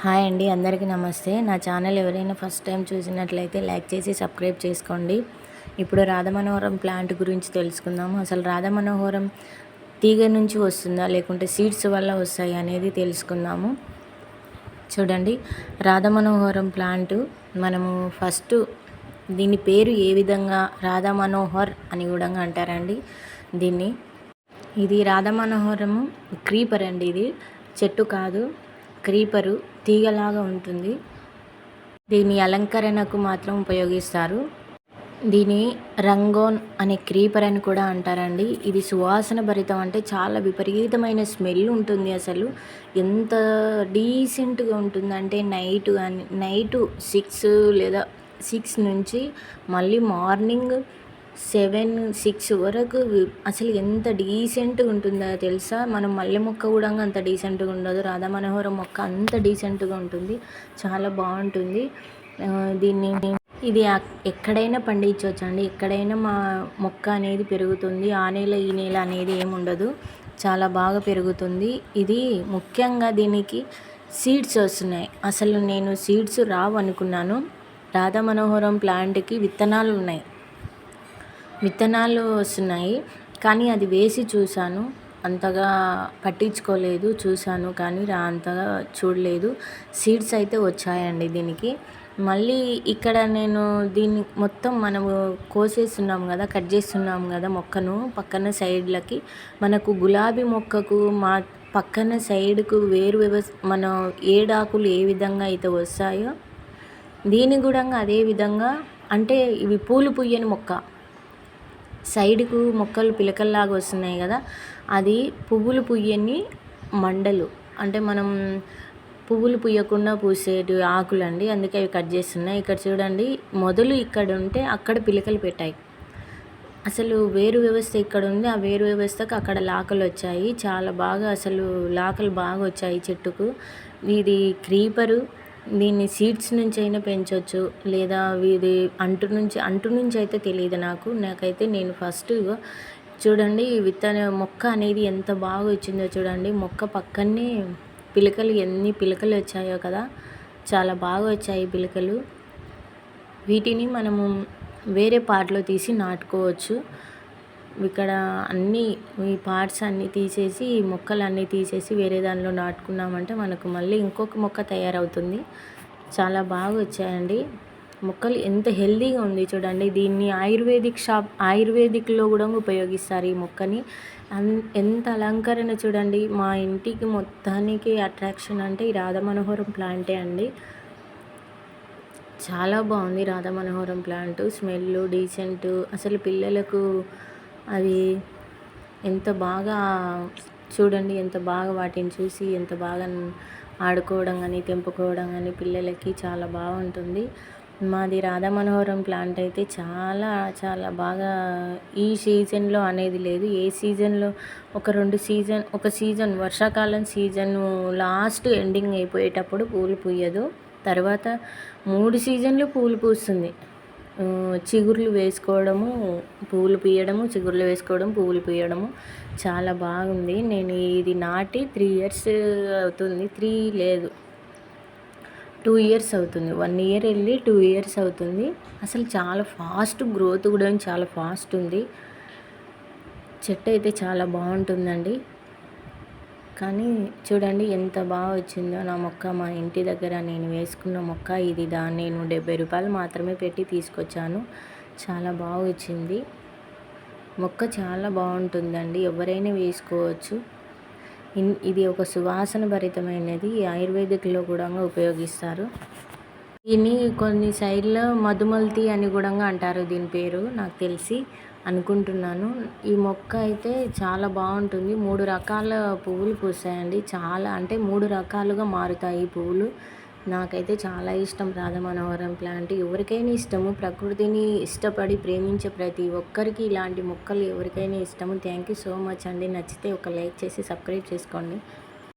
Hi అండి, అందరికీ నమస్తే. నా ఛానల్ ఎవరైనా ఫస్ట్ టైం చూసినట్లయితే లైక్ చేసి సబ్స్క్రైబ్ చేసుకోండి. ఇప్పుడు రాధమనోహరం ప్లాంట్ గురించి తెలుసుకుందాము. అసలు రాధమనోహరం తీగ నుంచి వస్తుందా లేకుంటే సీడ్స్ వల్ల వస్తాయి అనేది తెలుసుకుందాము. చూడండి, రాధమనోహరం ప్లాంట్ మనము ఫస్ట్ దీని పేరు ఏ విధంగా రాధమనోహర్ అని కూడా అంటారండి. ఇది రాధమనోహరము క్రీపర్ అండి. ఇది చెట్టు కాదు, క్రీపరు తీగలాగా ఉంటుంది. దీని అలంకరణకు మాత్రం ఉపయోగిస్తారు. దీని రంగోన్ అనే క్రీపర్ అని కూడా అంటారండి. ఇది సువాసన భరితం, అంటే చాలా విపరీతమైన స్మెల్ ఉంటుంది. అసలు ఎంత డీసెంట్గా ఉంటుంది అంటే నైటు 6 లేదా 6 నుంచి మళ్ళీ మార్నింగ్ 7-6 వరకు అసలు ఎంత డీసెంట్గా ఉంటుందో తెలుసా. మనం మల్లె మొక్క కూడా అంత డీసెంట్గా ఉండదు, రాధా మనోహరం మొక్క అంత డీసెంట్గా ఉంటుంది. చాలా బాగుంటుంది. ఇది ఎక్కడైనా పండించవచ్చు అండి. ఎక్కడైనా మా మొక్క అనేది పెరుగుతుంది. ఆ నెల ఈ నెల అనేది ఏముండదు, చాలా బాగా పెరుగుతుంది. ఇది ముఖ్యంగా దీనికి సీడ్స్ వస్తున్నాయి. అసలు నేను సీడ్స్ రావు అనుకున్నాను. రాధా మనోహరం ప్లాంట్కి విత్తనాలు వస్తున్నాయి, కానీ అది వేసి చూశాను, అంతగా పట్టించుకోలేదు. చూశాను కానీ అంతగా చూడలేదు. సీడ్స్ అయితే వచ్చాయండి దీనికి. మళ్ళీ ఇక్కడ నేను దీన్ని మొత్తం మనము కోసేస్తున్నాం కదా, కట్ చేస్తున్నాం కదా మొక్కను పక్కన సైడ్లకి. మనకు గులాబీ మొక్కకు పక్కన సైడ్కు వేరు మనం ఏడాకులు ఏ విధంగా అయితే వస్తాయో దీని కూడా అదే విధంగా. అంటే ఇవి పూలు పుయ్యని మొక్క, సైడ్కు మొక్కలు పిలకల్లాగా వస్తున్నాయి కదా, అది పువ్వులు పుయ్యని మండలు. అంటే మనం పువ్వులు పుయ్యకుండా పూసేటి ఆకులు అండి, అందుకే అవి కట్ చేస్తున్నాయి. ఇక్కడ చూడండి, మొదలు ఇక్కడ ఉంటే అక్కడ పిలకలు పెట్టాయి. అసలు వేరు వ్యవస్థ ఇక్కడ ఉంది, ఆ వేరు వ్యవస్థకు అక్కడ లాకలు వచ్చాయి. చాలా బాగా అసలు లాకలు బాగా వచ్చాయి చెట్టుకు. ఇది క్రీపరు. దీన్ని సీడ్స్ నుంచి అయినా పెంచవచ్చు, లేదా ఇది అంటు నుంచి అయితే తెలియదు నాకైతే. నేను ఫస్ట్ చూడండి, మొక్క అనేది ఎంత బాగా వచ్చిందో చూడండి. మొక్క పక్కనే పిలకలు, ఎన్ని పిలకలు వచ్చాయో కదా, చాలా బాగా వచ్చాయి పిలకలు. వీటిని మనము వేరే పార్ట్లో తీసి నాటుకోవచ్చు. ఇక్కడ ఈ పార్ట్స్ అన్నీ తీసేసి, ఈ మొక్కలు అన్నీ తీసేసి వేరే దానిలో నాటుకున్నామంటే మనకు మళ్ళీ ఇంకొక మొక్క తయారవుతుంది. చాలా బాగా వచ్చాయండి మొక్కలు. ఎంత హెల్తీగా ఉంది చూడండి. దీన్ని ఆయుర్వేదిక్లో కూడా ఉపయోగిస్తారు ఈ మొక్కని. ఎంత అలంకరణ చూడండి. మా ఇంటికి మొత్తానికి అట్రాక్షన్ అంటే ఈ రాధా మనోహరం ప్లాంటే అండి. చాలా బాగుంది రాధా మనోహరం ప్లాంట్. Smell decent. అసలు పిల్లలకు అది ఎంత బాగా చూడండి, ఎంత బాగా వాటిని చూసి ఎంత బాగా ఆడుకోవడం కానీ తెంపుకోవడం కానీ పిల్లలకి చాలా బాగుంటుంది. మాది రాధా మనోహరం ప్లాంట్ అయితే చాలా చాలా బాగా. ఈ సీజన్లో అనేది లేదు, ఏ సీజన్లో ఒక సీజన్ వర్షాకాలం సీజన్ లాస్ట్ ఎండింగ్ అయిపోయేటప్పుడు పూలు పూయదు. తర్వాత 3 సీజన్లు పూలు పూస్తుంది. చిగుర్లు వేసుకోవడము, పువ్వులు పూయడము, చిగుర్లు వేసుకోవడం, పువ్వులు పూయడము. చాలా బాగుంది. నేను ఇది నాటి 3 ఇయర్స్ అవుతుంది. 3 లేదు, 2 ఇయర్స్ అవుతుంది. 1 ఇయర్ వెళ్ళి 2 ఇయర్స్ అవుతుంది. అసలు చాలా ఫాస్ట్ గ్రోత్ కూడా చాలా ఫాస్ట్ ఉంది. చెట్టు అయితే చాలా బాగుంటుందండి. కానీ చూడండి ఎంత బాగా వచ్చిందో నా మొక్క. మా ఇంటి దగ్గర నేను వేసుకున్న మొక్క ఇది. నేను 70 రూపాయలు మాత్రమే పెట్టి తీసుకొచ్చాను. చాలా బాగా వచ్చింది మొక్క, చాలా బాగుంటుందండి. ఎవరైనా వేసుకోవచ్చు. ఇది ఒక సువాసన భరితమైనది. ఆయుర్వేదిక్లో కూడా ఉపయోగిస్తారు. దీన్ని కొన్ని సైడ్లో మధుమల్తి అని కూడా అంటారు. దీని పేరు నాకు తెలిసి అనుకుంటున్నాను. ఈ మొక్క అయితే చాలా బాగుంటుంది. 3 రకాల పువ్వులు పూస్తాయండి. చాలా అంటే 3 రకాలుగా మారుతాయి పువ్వులు. నాకైతే చాలా ఇష్టం రాధా మనోహరం ప్లాంట్. ఎవరికైనా ఇష్టము, ప్రకృతిని ఇష్టపడి ప్రేమించే ప్రతి ఒక్కరికి ఇలాంటి మొక్కలు ఎవరికైనా ఇష్టము. థ్యాంక్ యూ సో మచ్ అండి. నచ్చితే ఒక లైక్ చేసి సబ్స్క్రైబ్ చేసుకోండి.